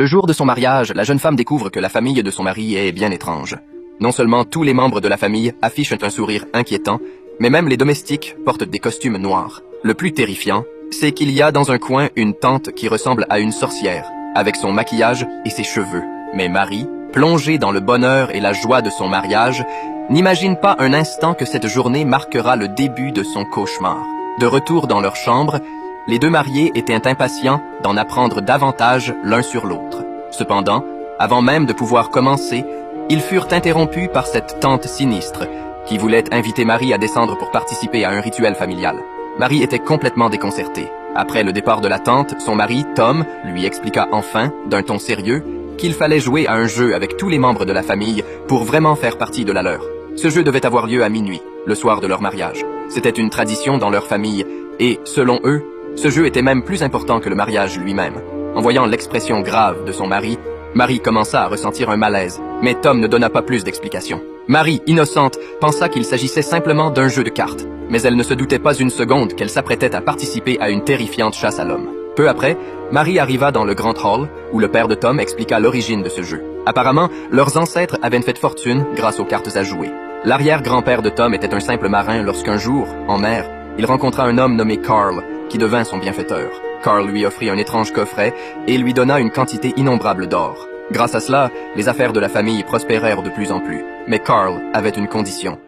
Le jour de son mariage, la jeune femme découvre que la famille de son mari est bien étrange. Non seulement tous les membres de la famille affichent un sourire inquiétant, mais même les domestiques portent des costumes noirs. Le plus terrifiant, c'est qu'il y a dans un coin une tante qui ressemble à une sorcière, avec son maquillage et ses cheveux. Mais Marie, plongée dans le bonheur et la joie de son mariage, n'imagine pas un instant que cette journée marquera le début de son cauchemar. De retour dans leur chambre, les deux mariés étaient impatients d'en apprendre davantage l'un sur l'autre. Cependant, avant même de pouvoir commencer, ils furent interrompus par cette tante sinistre qui voulait inviter Marie à descendre pour participer à un rituel familial. Marie était complètement déconcertée. Après le départ de la tante, son mari, Tom, lui expliqua enfin, d'un ton sérieux, qu'il fallait jouer à un jeu avec tous les membres de la famille pour vraiment faire partie de la leur. Ce jeu devait avoir lieu à minuit, le soir de leur mariage. C'était une tradition dans leur famille et, selon eux, ce jeu était même plus important que le mariage lui-même. En voyant l'expression grave de son mari, Marie commença à ressentir un malaise, mais Tom ne donna pas plus d'explications. Marie, innocente, pensa qu'il s'agissait simplement d'un jeu de cartes, mais elle ne se doutait pas une seconde qu'elle s'apprêtait à participer à une terrifiante chasse à l'homme. Peu après, Marie arriva dans le grand hall, où le père de Tom expliqua l'origine de ce jeu. Apparemment, leurs ancêtres avaient fait fortune grâce aux cartes à jouer. L'arrière-grand-père de Tom était un simple marin lorsqu'un jour, en mer, il rencontra un homme nommé Carl, qui devint son bienfaiteur. Carl lui offrit un étrange coffret et lui donna une quantité innombrable d'or. Grâce à cela, les affaires de la famille prospérèrent de plus en plus. Mais Carl avait une condition.